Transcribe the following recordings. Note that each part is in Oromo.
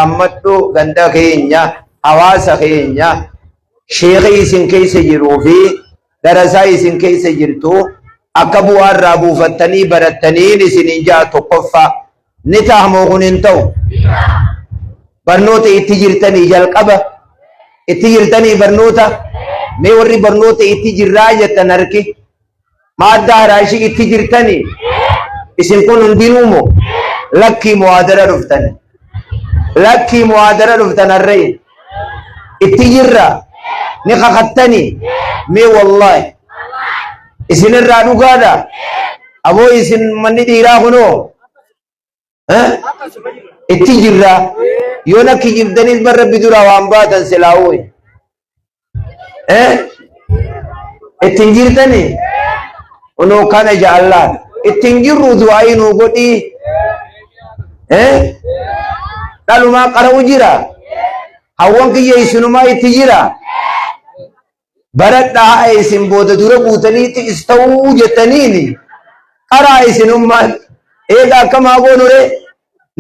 yaammadhu ganda keenya hawaasa keenya sheekhi isin keessa jiruu fi darasaa isin keessa jirtu akka bu'aa irraa buufattanii barattaniin isiniin jaa tokkoffaa ni tahamoo kun hin ta'u barnoota itti jirtanii jalqaba itti jirtanii barnoota mee warri barnoota itti jirraa jettan harki maadda haraashii itti jirtanii isin kun hundinuumoo lakkii muhaadara dhuftan lakkii muhaadara dhuftan harree itti jirra ni kakattanii mee wallahi isin irraa dhugaadha aboo isin manni dhiiraa kunoo itti jirra yoo nakki jirtanis barra bidura waan baatan silaawoo ittiin jirtanii unoo kana jaallaan ittiin jirru du'aayi nuu godhii dhalumaa qara'u jira hawwan kiyya isinumaa itti jira baradhaa isin booda dura buutaniitti ista'uu jettaniini qaraa isinummaan eega akkamaa goonure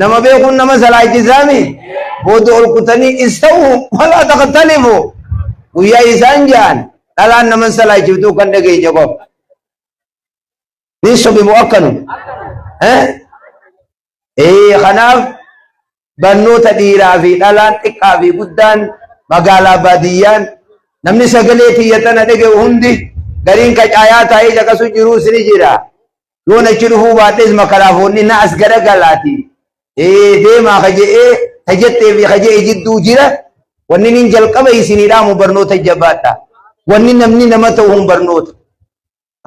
nama beekun nama salaachisaami booda ol kutanii ista'uu walaa taqattalifu guyyaa isaan jaan dhalaan naman salaachiftuu kan dhageenya qof nin sobimu akkanu kanaaf barnoota dhiiraa fi dhalaan xiqqaa fi guddaan magaalaa baadiyyaan namni sagalee tiyyatana dhaga'u hundi gariin kacaayaa taa'ee caqasu jiruus ni jira yoon achi dhufuu baadhes makaraafoonni na as garagalaati deemaa kaje'ee tajattee fi kaje'e jidduu jira wanni nin jalqaba isinii dhaamu barnoota jabaadha wanni namni nama ta'u hun barnoota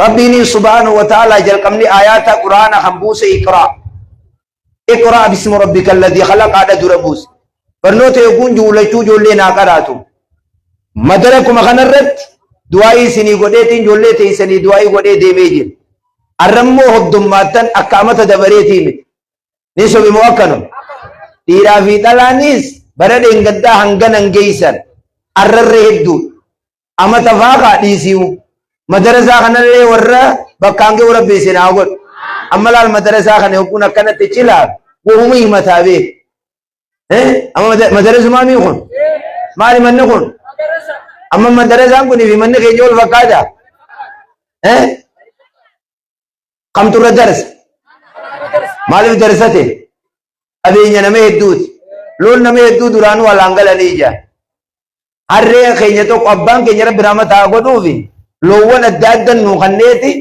rabbiin subhaanahu wa ta'ala jalqabni aayaata quraana kan buuse اقرأ باسم ربك الذي خلق على دربوس برنوت يكون جولچو جولي نا قراتو مدركم خنرت دعائی سنی گودیتین جولے تے سنی دعائی گودے دے میجن ارمو حدماتن اقامت دبریتین نیسو بموکنم تیرا فی دلانیس برد انگدہ ہنگن انگیسن ارر ہدو اما تفاقا دیسیو مدرسہ خنرے ورہ بکانگے وربی سناوگت اما لال مدرسہ خنے حکونا کنت چلا وہ ہمی مطابق اما مدرسہ مامی خون ماری من خون اما مدرسہ کو نہیں من خیجول فقادا قم تر درس مالی درسہ تے ابھی انجا نمے حدود لون نمے حدود دورانو والانگل علیجا ہر رے خیجتو قبان کے جرب برامت آگو دوفی لوون ادادن نو خنیتی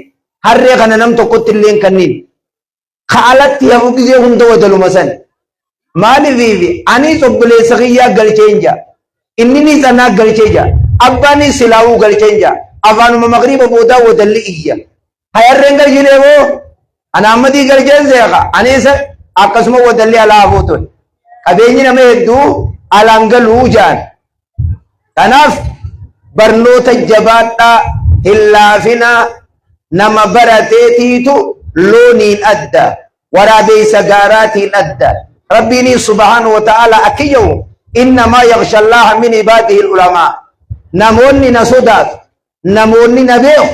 ہر رے خننم تو قتل لین کنین خالت یہو کسی ہندو ودلو مسن مالی ویوی آنی سبلے سخیہ گل چینجا اننی سنا گل چینجا ابانی سلاو گل چینجا افانو مغرب بودا ودلی اییا ہیر رنگل جلے وہ انامدی گل چین زیغا آنی سا آقسمو ودلی علا بوتون ابینی نمے دو علانگلو جان تناف برنوت جباتا ہلافنا نما براتیتیتو لونين أدى ورابي سجارات أدى ربيني سبحانه وتعالى أكيو إنما يغشى الله من عباده العلماء نموني نصدق نموني نبيه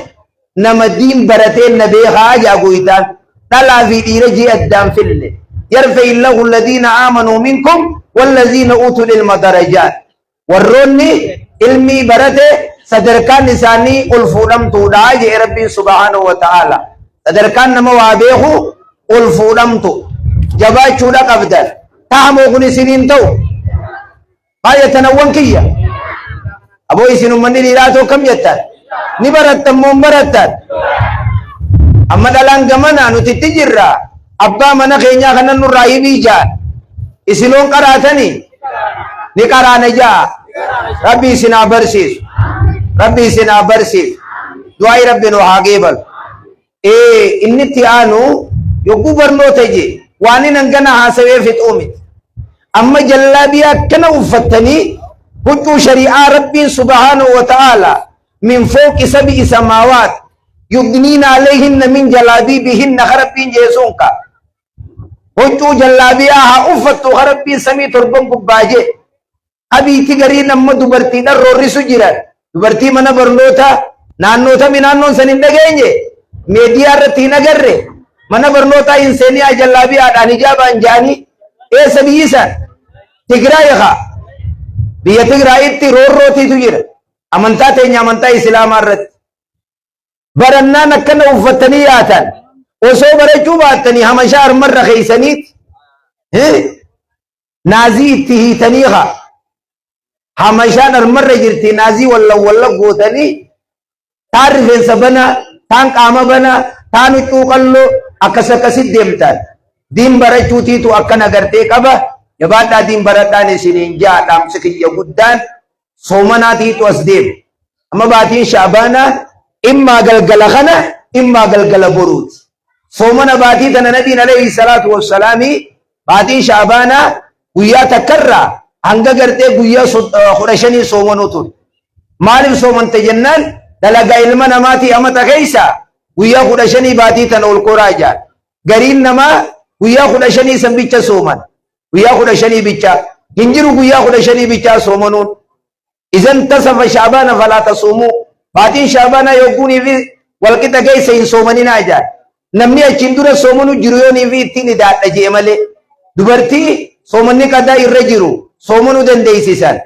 نما الدين برتين نبيه حاجة قويتان تلا في إيرجي الدام في الليل يرفع الله الذين آمنوا منكم والذين أوتوا العلم درجات وروني علمي برته صدركان لساني الفولم توداج ربي سبحانه وتعالى صدركان نما وابيخو الفولم تو جبا چودا قبدر تامو غني سنين تو ما يتنون كيا ابو يسنو مني ليراتو كم يتا نبرت ممبرت اما دلان گمنا نو تتجرا ابا من خينيا كنن رايبي جان اسلون قراتني نقرا نجا ربي سنا برسيس ربي سنا برسيس دعاء ربنا حاجبل inni itti aanu yogguu barnoota je waan hangana haasawee fixuumit amma jallaabiyaa akkana uffattanii huccuu shari'aa rabbiin subhaanahu wa ta'ala min fooqi sab'i samaawaat yudniina alayhinna min jalaabiibihinna rabbiin jeesuunka huccuu jallaabiyaa haa uffattu rabbiin samii torban gubbaaje habiiti gariin amma dubartiidhan roorrisu jiran dubartii mana barnoota naannoon san hin dhageenye meediyaa irratti hin agarre mana barnootaa hin seenii ajallaabiyaadhaan hijaabaan jaanii eessa biyyisan Tigraay haa biyya Tigraayitti roorrootiitu jira amantaa teenya amantaa islaamaa irratti barannaan akkana uffatanii yaatan osoo barachuu baattanii hamashaa harmarra keeysaniit naazii itti hiitanii haa hamashaan harmarra jirti naazii walla gootanii taan rifeensa banaa taan qaama banaa taan huccuu qalloo akkasit deemtaan diin barachuutiitu akkana gartee qaba jabaadhaa diin baradhaan isiniin jaa dhaamsi kiyya guddaan soomanaatiitu as deeme amma baatiin shaabaanaa immaa galgala kana immaa galgala boruuti soomana baatii tana nabiin alayhi salaatu wassalaami baatiin shaabaanaa guyyaa takkarraa hanga gartee guyyaa 15 soomanuu ture maaliif soomante jennaan dalagaa ilma namaatii amata keessa guyyaa 15 baatii tana ol koraa jaa gariin namaa guyyaa 15 san bicha sooman guyyaa 15 bicha hinjiru guyyaa 15 bicha soomanuun izan tasafa shaabaana falaa tasumuu baatiin shaabaana yogguunii fi walqixa keessa hin soomaninaa jaa namni achiin dura soomanu jiru yoonii fi ittiin idaadha jee malee dubartii soomanni qadaa irra jiru soomanuu dandeeysisan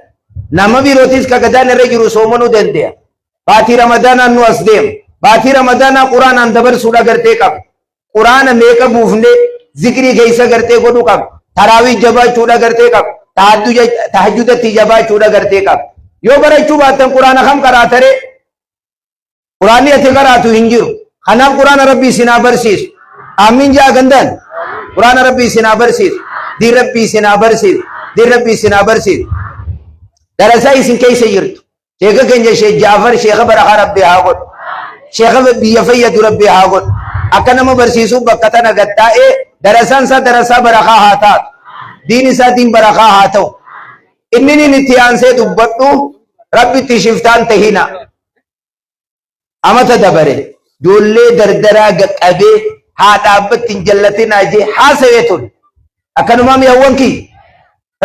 nama birootis ka qadaan irra jiru soomanuu dandeya baatii ramadaanaan nu as deem baatii ramadaanaa quraanaan dabarsuudha gartee qaba quraana meeqa buufne zikrii keessa gartee godhu qaba taraawii jabaachuudha gartee qaba tahajjudatti jabaachuudha gartee qaba yoo barachuu baattan quraana kam qaraatare quraanni ati qaraatu hin jiru kanaaf quraana rabbii isinaa barsiisu amiin jaa gandaan quraana rabbii isinaa barsiisu diin rabbii isinaa barsiisu diin rabbii isinaa barsiisu darasaa isin keessa jirtu sheeka keenya sheek Jaafar sheeka barakaa rabbii haa godhu sheeka biyya fayyadu rabbii haa godhu akka nama barsiisuu bakka tana gattaa'ee darasaan isaa darasaa barakaa haa taatu diin isaa diin barakaa haa ta'u inni itti aansee dubbadhu rabbitti shiftaan tahina amata dabare ijoollee dardaraa qaqqabee haa dhaabbatti hin jallatinaa jee haasawee ture akkanumaa mi'awwankii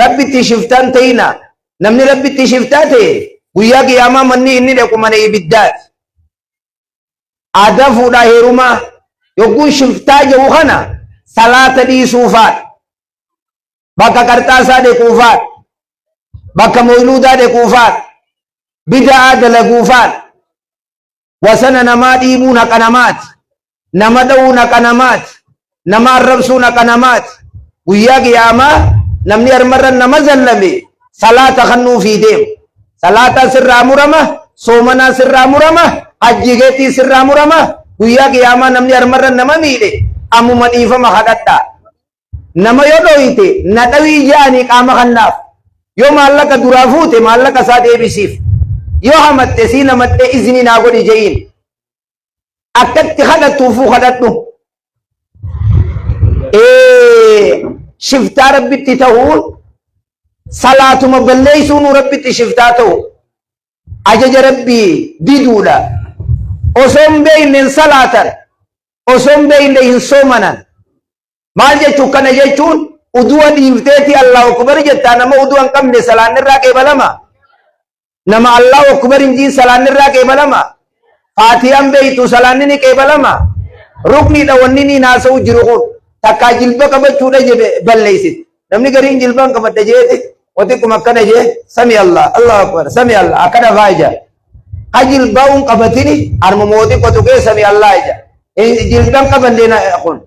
rabbitti shiftaan tahina namni rabbitti shiftaa ta'e guyyaa qiyaamaa manni inni dhaqu mana ibiddaati aadaa fuudhaa heerumaa yogguun shiftaa jedhu kana salaata dhiisuufaadha bakka qarxaasaa dhequufaadha bakka moyluudaa dhequufaadha bida'aa dalaguufaadha wasana namaa dhiibuun haqa namaati nama dha'uun haqa namaati nama arrabsuun haqa namaati guyyaa qiyaamaa namni harmarra nama zallame salaata kannuu fi deemu salaata sirraa murama soomanaa sirraa murama hajji geetii sirraa murama guyyaa qiyaamaa namni harmarra nama miidhe ammuma dhiifama kadhadhaa nama yoo dhoyite na dhawii jaanii qaama kannaaf yoo maallaqa duraa fuute maallaqa isaa deebisiif yoo hamatte sii namatte izni naa godhi je'iin akkatti kadhattuufuu kadhadhu shiftaa rabbitti ta'uun salaatuma balleeysuun rabbitti shiftaa ta'u ajaja rabbii diduudha osoo hin beeyne hin salaatan osoo hin beeyne hin soomanan maal jechuu kana jechuun uduwa dhiifteeti Allahu akbar jettaa nama uduwa hin qabne salaannirraa qeebalama nama Allahu akbar hin jiin salaannirraa qeebalama faatiyaan beeytu salaanni ni qeebalama rukniidha wanni ni naasa'u jiru kun takkaa jilba qabachuudha jedhe balleeysit namni gariin jilbaan qabadha jeeti watikum akkana jee sami Allah Allahu akbar sami Allah akkana faaja ha jilbaa'uun qabatini harma mootii qotu kee sami Allah ija jilbaan qabandeena kun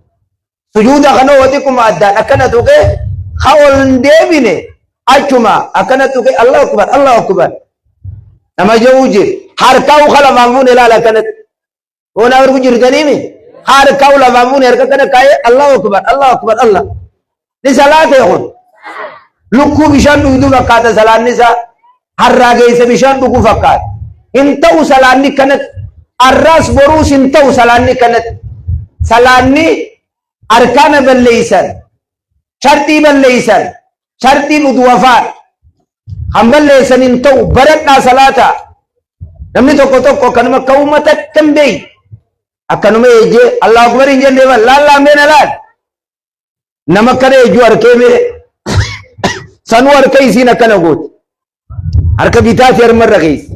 sujuuda kana watikum addaan akkana tuqee ha ol deebine achuma akkana tuqee Allahu akbar nama jawuu jir harkaa'u khalafaan fuun ilaala akkanatti hoonaa wargu jirtaniimi harkaa'u lafaan fuun harka kana kaayee Allahu akbar Allah ni salaatee kun lukkuu bishaan dhugdu fakkaata salaanni isaa harraa geessa bishaan dhugu fakkaata hin ta'u salaanni kanatti arraas boruus hin ta'u salaanni kanatti salaanni arkaana balleeysan shartii balleeysan shartiin udwafaadha han balleeysan hin ta'u baradhaa salaata namni tokko akkanuma akka uummata akkan beey akkanuma eejjee Allahu akbar hin jenne laallaan beena laal nama akkana eejjuu harkee mee sanuu harka isiin akkana gooti harka bitaati harmarra keessa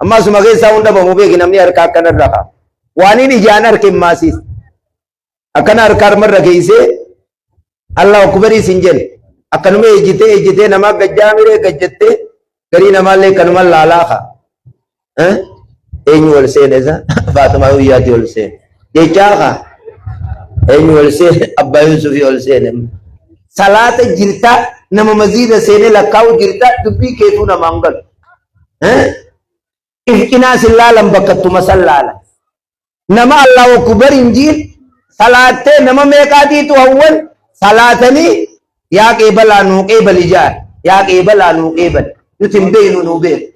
ammaasuma keessaa hunda bamu beeki namni harka akkanarra kaa waaniin ijaan harka hin maasiis akkana harka harmarra keeysee Allahu akbar isin jenne akkanume ejjitee nama gajjaamire gajjatte garii namallee kanuma laalaaha eenyu wal seene isa Faatumaa Guyyaatti wal seene jechaaha eenyu wal seene Abbaa Yuusufii wal seene salaata jirta nama maziida seene lakkaa'u jirta dubbii keetuu namaan galu ifqinaa sillaalan bakkattuma sallaalan nama Allahu akbar injiin salaattee nama meeqaatiitu hawwan salaatanii yaa qeebalaa nuu qeebal ijaan yaa qeebalaa nuu qeebal nuti hin beeknu nuu beeku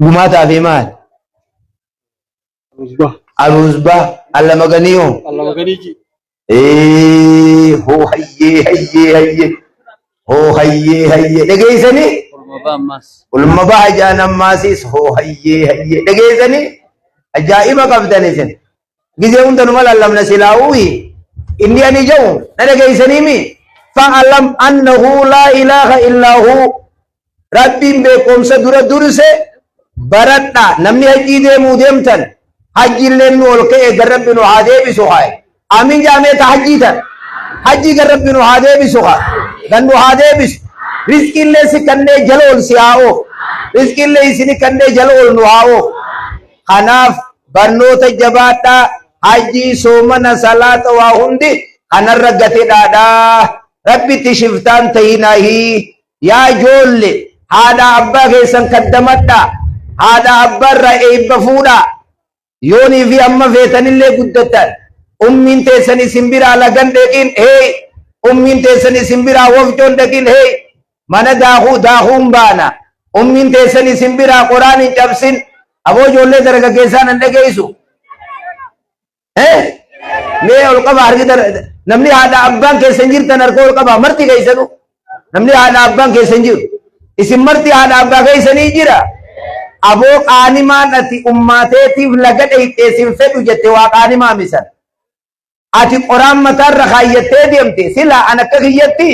gumaataa fi maal Al-Uzbah Al-Maganiyo hoo hayyee hoo hayyee dhageessanii ulma baha jaan ammaasiis hoo hayyee dhageessanii ajaa'iba qabdan isin gizee hundanuma lallabna silaa'uuhi inni ani jedhu na dhageessanii mi fa'alam annahu laa ilaaha illaa huu rabbiin beekumsa dura durse baradha namni hajjii deemuu deemtan hajjiillee nu ol ka'e gar rabbi nu haa deebisu haa amin jaameeta hajjiitan hajjii gar rabbi nu haa deebisu haa gan nu haa deebisu rizqiillee si kannee jala ol si haa oof rizqiillee isini kannee jala ol nu haa oof kanaaf barnoota jabaadhaa hajjii soomana salaata waa hundi kanarra gateedhaadhaa rabbitti shiftaan ta'inaahi yaa ijoolle haadha abbaa keessan kaddamadhaa haadha abbaarraa eebba fuudhaa yoonii fi amma feetanillee guddatan ummiin teessanii simbiraa lagan dheqin hey ummiin teessanii simbiraa wofcoon dheqin hey mana daakuun baana ummiin teessanii simbiraa qoraan hin cabsin aboo ijoollee dargaggeessaa nan dhageessu mee ol qaba harkita namni haadha abbaan keessan jirtan harka ol qaba marti keessanu namni haadha abbaan keessan jiru isin marti haadha abbaa keessanii jira aboo qaanimaan ati ummaateetiif laga dheeyxeesin fedhu jette waa qaanimaa misan ati qoraan mataarra kaayyattee deemte silaa an akka kiyyatti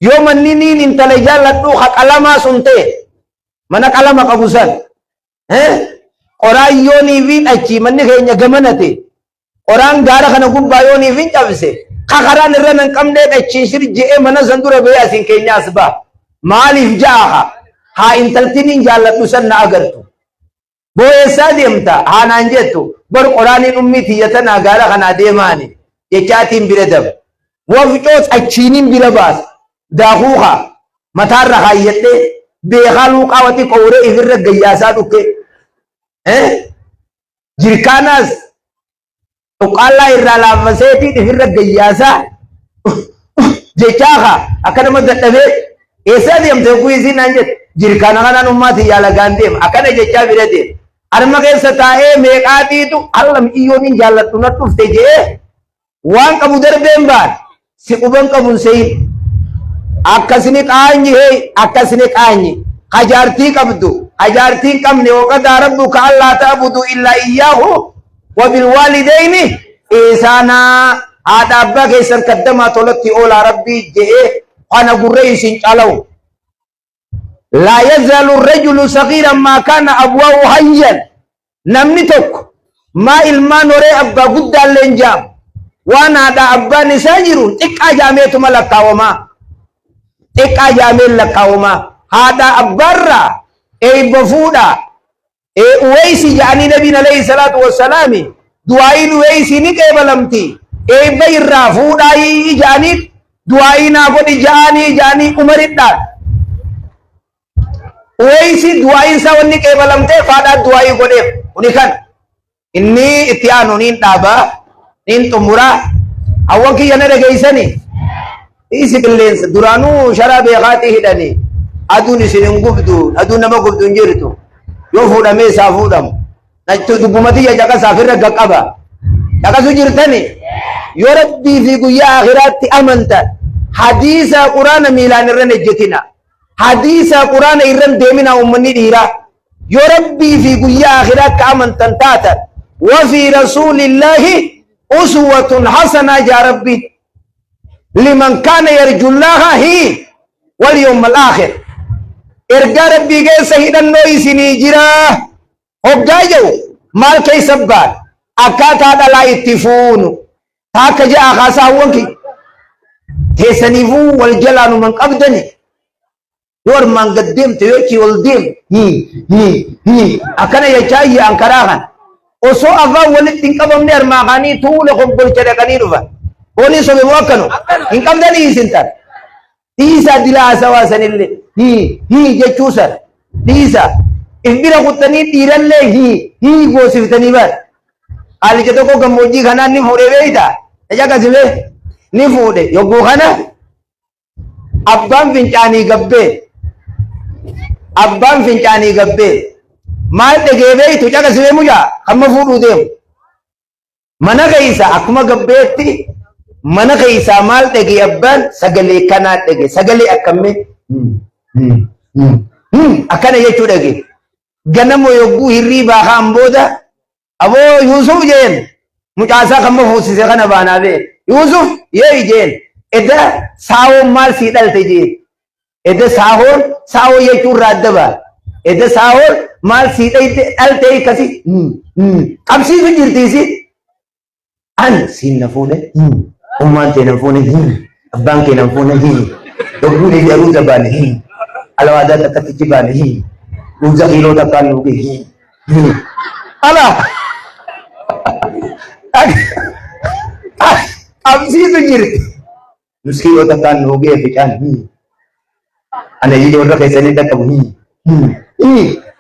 yoo manni niin intala jaalladhu ha qalamaa sun ta'e mana qalama qabu san qoraan yoonii fi achi manni keenya gamanate qoraan gaara kana gubbaa yoonii fi cabse kakaraan irra nan qabnee dhachiin shir je'ee mana san dura bee asin keenyaas baa maaliif jaaha haa intaltiniin jaalladhu san na agartu boo'eessaa deemta haanaan jettu bor qoraaniin ummii tiyyatanaa gaara kanaa deemaani jechaatiin bira daba wafcoos achiiniin bira baas daakuuka mataarra kaayyadhee beekaa luuqaawati qowree ifirra gayyaasaa dhukke jirkaanaas dhuqqaallaa irraa laaffaseetii ifirra gayyaasaa jechaaka akkanuma dadhabee eessaa deemte kuisiin naan jette jirkaana kanaan ummaati yaalagaan deema akkana jechaa bira deema arma keessa taa'ee meeqaatiitu allam iyyooniin jaalladhu na dhufte jee waan qabu darbeen baan si quban qabun seyin akkasini qaanyi hee akkasini qaanyi hajaartii qabdu hajaartiin qabne waqadaa rabbuka allaa ta'budu illaa iyyaahu wa bilwaalidayni ihsaanaa haadha abbaa keessan kaddamaa tolatti oolaa rabbii jee kana gurree isin calawu لا يزال الرجل صغيرا ما كان أبواه حيا نمنتك ما إلمان وري أبا قد الانجام وانا دا أبا نساجرون إكا جاميت ملكا وما إكا جاميت لكا وما هذا أبرا أي بفودا أي ويسي جاني نبينا عليه الصلاة والسلام دعائين ويسي نكي بلمتي أي بيرا فودا جاني دعائنا قد جاني عمر الدار ويسي دعائين سواني كيبالمتي فادا دعائي قدف ونكن إني اتيانو نين تابا نين تمورا أوكي ينرى جيساني إيسي كلينس درانو شرابي غاتي هداني أدوني سنين قبدو أدون نما قبدو نجرتو يوفو دمي سافو دم نجتو دبومتي يجاكا سافر قبا جاكا سجرتني يربي في قيا آخرات أمنتا حديث قرآن ميلان الرنجتنا حديث قرآن إيران ديمنا أمني ديرا يربي في قيا آخرات كامن تنتاتا وفي رسول الله أسوة حسنة يا ربي لمن كان يرجو الله هي واليوم الآخر إرجع ربي جاي سيدا نويسني جرا هبجاجو مال كي سبقال akkaataa dhalaa itti fuunu taakka ja'a kaasaawwan ki teessaniifuu wal jalaanu man qabdani yoo armaan gad deemte yoo achii ol deemte akkana jechaa yaa'an karaa kan osoo afaan walitti hin qabamne armaa kaanii tuula kombolcha dhaqanii dhufan boonii sobe moo akkanu hin qabdanii isin tan dhiisaa dilaa haasawaa sanillee jechuusan dhiisaa ifbira kuttanii dhiirallee goosiftanii baat qaalicha tokko gammoojjii kanaan ni fuudhee beeyta ajaqasime ni fuudhe yogguu kana abbaan fincaanii gabbee maal dhagee beeytu caqasime mujaa kamma fuudhuu deemu mana keeysa akkuma gabbeetti mana keeysaa maal dhagee abbaan sagalee kanaa dhagee sagalee akkamme akkana jechuu dhagee ganamo yogguu hirriibaa kaan booda aboo Yuusuf jeen mucaasaa kamma fuusise kana baanaa bee Yuusuf yee jeen edda saawoon maal sii dhalte jeen edda saawoo jechuun raaddabaa edda saawoon maal sii dhalte akkasi qabsiisu jirtiisi an siin na fuune ummaan tee na fuune abbaan kee na fuune yogguu ni jaruuza baane alawaadaa takkatichi baane Uza kilo takkan nugi. Alah. Absi itu jiri. Nus kilo takkan nugi fikan. Ane jadi orang kesini tak kamu.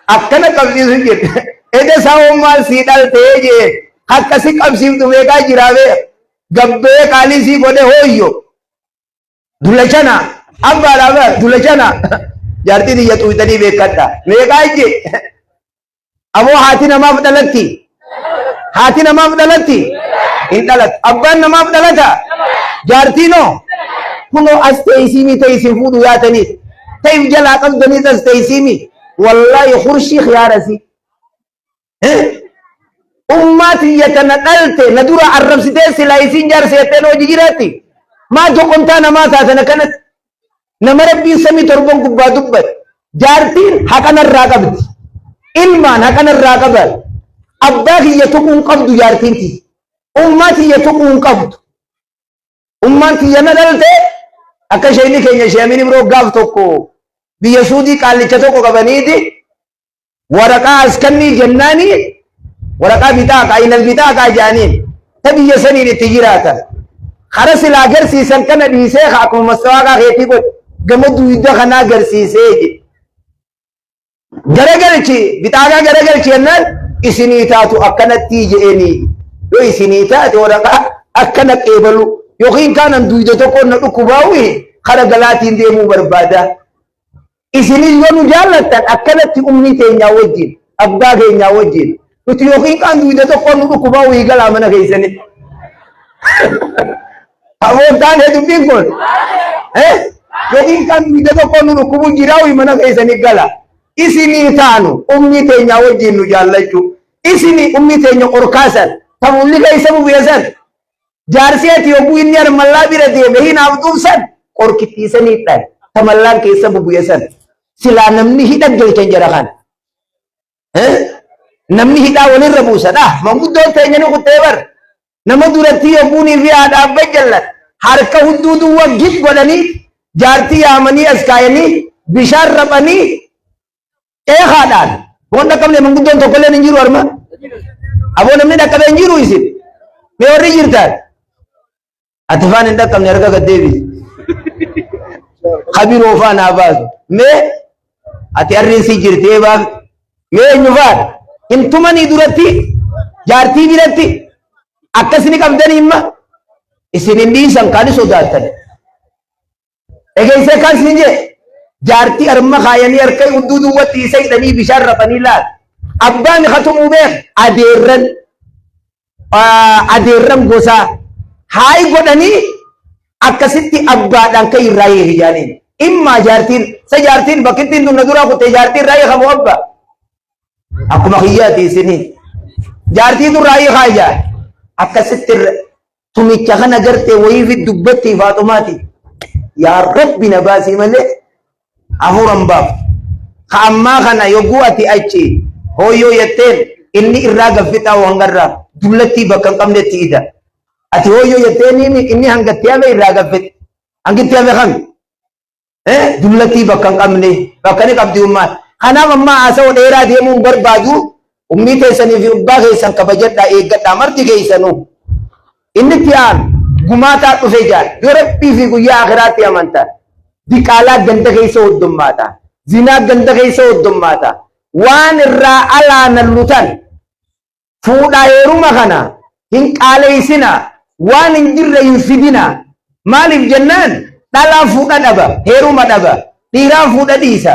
Akan absi itu jiri. Ede sawo mal sidal teje. Hak kasih absi itu mereka jirawe. Gabbe kali si kode hoyo. Dulacana. Abba dulacana. Jarti dia tu tadi bekata. Mereka aje. Abo hati nama fadalati. Hati nama fadalati. Intalat. Abban nama fadalata. Jarti no. Kuno asteisi mi teisi fudu ya tani. Taif jala qasdani asteisi mi. Wallahi khurshi khiyarasi. Ummati yatanaqalte nadura arrabsite silaisin jar seteno jigirati. Ma to kontana ma ta kanat nama rabbiin samii torban gubbaa dubbat jaartiin hakanarraa qabdi ilmaan hakanarraa qaban abbaa kiyya tuquun qabdu jaartiinti ummaa kiyya tuquun qabdu ummaan kiyya na dhalte akka shayni keenya sheemini biroo gaaf tokko biyya suudii qaallicha tokko qabaniiti waraqaa askannii jennaanii waraqaa bitaaqa inal bitaaqa jaaniin ta biyya saniin itti jiraatan kara silaa agarsiisan kana dhiisee akkuma mastawaaqa keetii godhe gamadu idda kana agarsiisee garagalchi bitaaqa garagalchi jennaan isinii taatu akkanatti je'eni yoo isinii taate waraqaa akkana qeebalu yookiin kaanan duyda tokko na dhukkubaawi kara galaatiin deemuu barbaada isinii yoo nu jaallattan akkanatti umni teenyaa wajjin abbaa keenyaa wajjin nuti yookiin kaan duyda tokko nu dhukkubaawi galaa mana keessanitti amoontaan hedduun kun yookiin kan duyda tokko nu dhukkubu jiraawi mana keessanitti gala isinii taanu umni teenyaa wajjin nu jaallachuu isinii umni teenya qorkaasan tamulli keessa bubuyesan jaarseeti yogguu inni armallaa bira deeme hinaaf dhufsan qorkittiisaniidhaan tamallaan keessa bubuyesan silaa namni hidha galchan jara kan namni hidhaa walirra buusan manguddoon teenya ni kuttee bar nama duratti yogguunii fi haadha abba jallan harka hunduu waggiif godhanii jaartii yaamanii as kaayanii bishaan raphanii eegaadhaan boon dhaqqabne manguddoon tokkolleen hin jiru arma aboo namni dhaqqabee hin jiru isin mee warri jirtaan ati faan hin dhaqqabne harka gaddeebi kabiroo faan haa baasu mee ati arriinsi jirtee baaf mee eenyu faan hin tumanii duratti jaartii biratti akkasini qabdanii imma isin hin dhiisan kaan sodaatan egeessee kan isin jee jaartii arma kaayanii harka hunduu duwwatti isa hidhanii bishaan rafanii laal abbaan hatumuu beek adeerran gosaa haay godhanii akkasitti abbaadhaan kan irraa hijaaniin immaa jaartiin sa jaartiin bakkittiin dunna duraa kuttee jaartiin raayee qabu abba akkuma kiyyaati isinii jaartii tun raayee kaayyaa akkasitti tumicha kana gartee wayii fi dubbatti Faaxumaati yaa rabbi na baasii malee afuran baaf ka ammaa kana yogguu ati achi hooyyoo yetteen inni irraa gaffita wangarra dullatti bakka qabnetti ida ati hoyo yeteni inni hangatti ame irraa gaffita hangatti ame kam dullatti bakka qabne bakka ni qabdi umma kanaaf amma asoo dheeraa deemuun barbaadu ummii teessanii fi ubbaa keessan kabajadhaa eeggadhaa marti keessanuu inni tiyaan gumaataa dhufe jaan yoo rabbii fi guyyaa akhiraatti amantan diqaalaa ganda keessa hoddummaata zinaa ganda keessa hoddummaata waan irraa alaanan lutan fuudhaa heeruma kana hin qaaleessina waan hin jirre hin fidina maaliif jennaan dhalaa fuudha dhaba heeruma dhaba dhiiraa fuudha dhiisa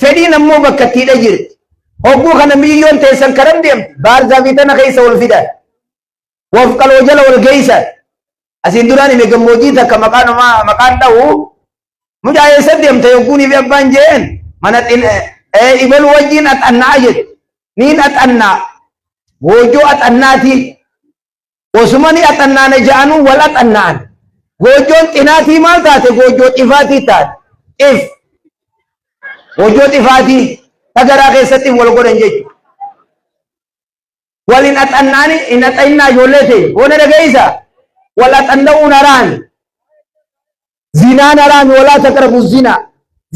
fedhiin ammoo bakka ittiidha jirti hogguu kana miliyyoon teessan karam deemti baarzaa fi tana keessa wal fidan waf qaloo jala wal geessan asin duraan hime gammoojjii takka maqaan dha'u mucaa eessa deemte yogguunii fi abbaan jeen mana ibalu wajjiin axannaa jedhe niin axannaa goojoo axannaati osumani axannaana ja'anuu wal axannaan goojoon xinaatii maal taate goojoo xifaatii taate goojoo xifaatii tagaraa keessatti wal godhan jechuudha walin axannaani in axannaa ijoollee ta'e boona dhageessa wal axanna'uu naraan zinaa naraan walaa taqrabu zinaa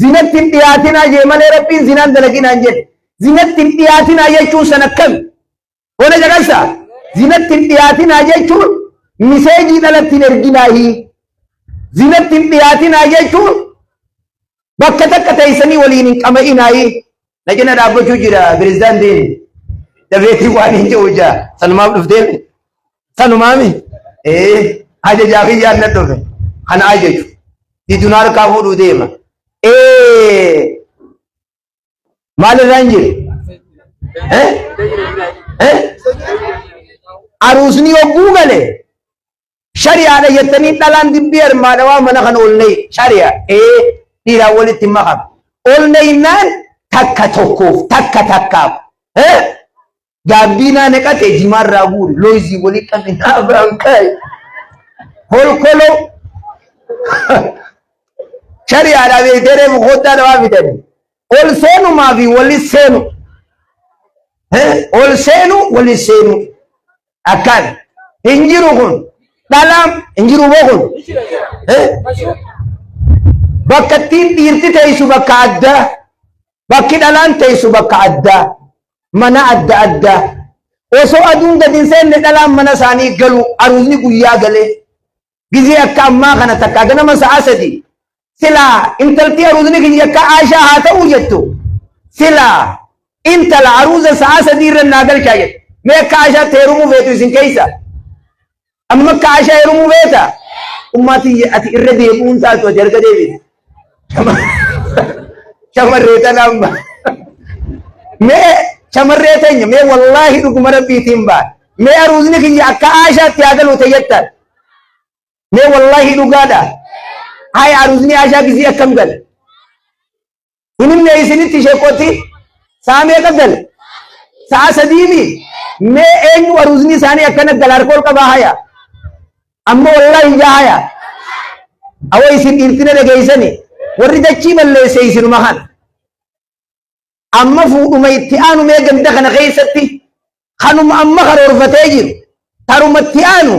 zinatti hin dhiyaatinaa jee malee rabbiin zinaan dalaginaan jedhe zinatti hin dhiyaatinaa jechuun san akkami boona jagassa zinatti hin dhiyaatinaa jechuun miseejii dhalatti hin erginaahi zinatti hin dhiyaatinaa jechuun bakka takka teessanii waliin hin qama'inaahi na jina dhaabbachuu jira pirezidaantiin dafeetii waan hin jiru jaa sanumaaf dhufteemi sanumaami ajajaa kiyyaan na dhufe kana ajaju diduun harkaa fuudhuu deema maalirraan jire aruusni hogguu gale shari'aadha jettanii dhalaan dibbii hirmaadha waa mana kana olnee shari'a dhiiraan walitti makam olneynaan takka tokkoof takka takkaaf gaabbiinaa neqate jimaarraa guuri looyizii walii qabinaa biraan ka'e holkolo shari'aadhaa beekteeree mukoottaa dhawaa fidani ol seenumaa fi wali seenu ol seenu wali seenu akkaan hin jiru kun dhalaam hin jiru bokun bakka ittiin dhiirti teessu bakka addaa bakki dhalaan teessu bakka addaa mana adda addaa osoo aduun gad hin seenne dhalaan mana isaanii galu aruusni guyyaa galee gizee akka ammaa kana takka ganama sa'a sadii silaa intalti aruusni kiyya akka aashaa haa ta'uu jettu silaa intala aruusa sa'a sadii irra naa galchaa jettu mee akka aashaatti heerumuu feetu isin keessa amma akka aashaa heerumuu feeta ummati ati irra deebi'uun taatu ati erga deebite shamarree tanamma mee shamarree teenya mee wallaahi dhuguma rabbiitiin baa mee aruusni kiyya akka aashaatti haa galu tayyattan mee wallaahi dhugaadha hay aruusni aashaa gisii akkam gala hinimne isinitti sheekoti sa'a meeqa gala sa'a sadiimi mee eenyu aruusni isaanii akkana gala harkool qabaa haya amma wallaahi ijaa haya awo isin dhiirtina dhageeysani warri dachii balleesse isinuma kana amma fuudhuma itti aanu mee ganda kana keessatti kanuma amma karoorfatee jiru taruma itti aanu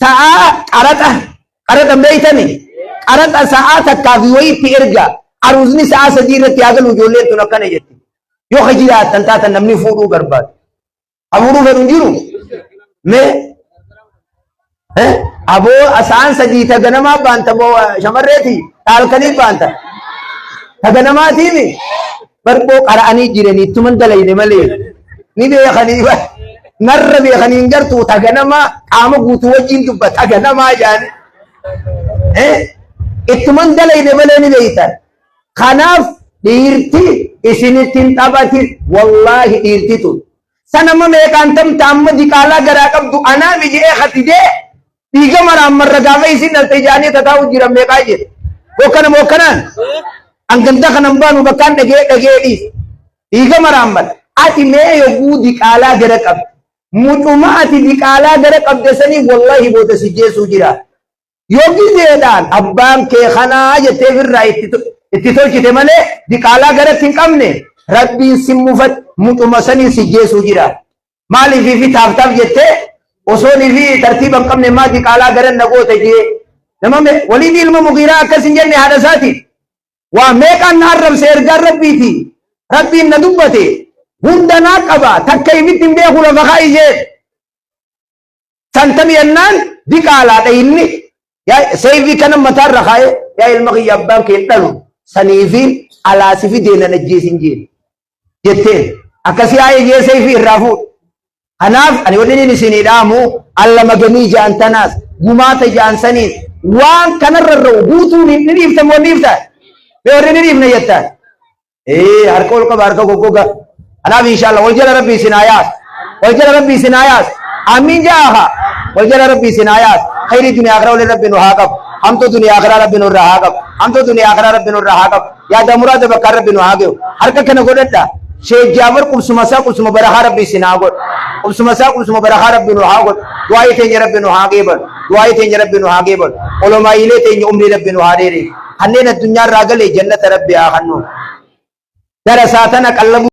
sa'a qaraxa beeytani qaraxa sa'a takkaa fi wayii itti erga aruusni sa'a sadii irratti haa galu ijoolleen tun akkana jetti yoo ka jiraattan taatan namni fuudhuu barbaadu hafuudhuu fedhu hin jiru mee aboo sa'aan sadii ta ganamaa baanta moo shamarreeti taalkanii baanta ta ganamaatiimi barboo qara'anii jiranii ittuman dalayne malee ni beekanii narra beekanii hin gartuu ta ganamaa qaama guutuu wajjiin dubba ta ganamaa jaan ittuman dalayne malee ni beeytan kanaaf dhiirti isinittiin taphatin wallaahi dhiirti tun sanama meeqaan tamta amma diqaalaa garaa qabdu anaa mijee katidee dhiiga maraan marra gaafa isin dhalte jaanii tataa'u jiran meeqaa jedhe bokkanaan anganda kanan baanu bakkaan dhagee dhiis dhiiga maraan mala ati mee yogguu diqaalaa gara qabde mucuma ati diqaalaa gara qabde sanii wallaahi booda si jeesuu jira yoo gizeedhaan abbaan kee kanaa jettee firraa itti tolchite malee diqaalaa garatti hin qabne rabbiin si mufat mucuma sanii si jeesuu jira مالي في تافتاف جتة وصوني في ترتيب كم ما دي قالا غرن نقول تجي لما وليد المغيرة كسنجر هذا ساتي وميك النار رب سيرجع ربي تي ربي ندبته هندنا كبا تكيف تنبيه ولا بخايجه سنتمي النان دي قالا تيني يا سيفي كان متار رخاي يا المغي يبان كيتلو سنيفين على سيفي دينا نجيسنجين جتين أكسي آي جي سيفي الرافو هناف أنا ودني نسيني دامو alla maganii jaan tanaas gumaata jaan saniis waan kanarra guutuu ni dhiifta moo dhiifta beerri ni dhiifna jettaan harka ol qaba harka goggoga anaaf inshallah wal jala rabbii sinaayaas wal jala rabbii sinaayaas amin jaaha wal jala rabbii sinaayaas khayri dunya akhira wal rabbi nu haaqab hamtu dunya akhira rabbi nu rahaqab hamtu dunya akhira rabbi nu rahaqab ya da murad bakar rabbi nu haaqab harka kana godadda Sheikh Jafar kusuma baraha rabbi sinagod kusuma baraha rabbi nu hagod duai te rabbi nu hagebal duai te rabbi nu hagebal ulama ile te umri rabbi nu hadere hanne na dunya ragale jannat rabbi ahannu darasatana qallabu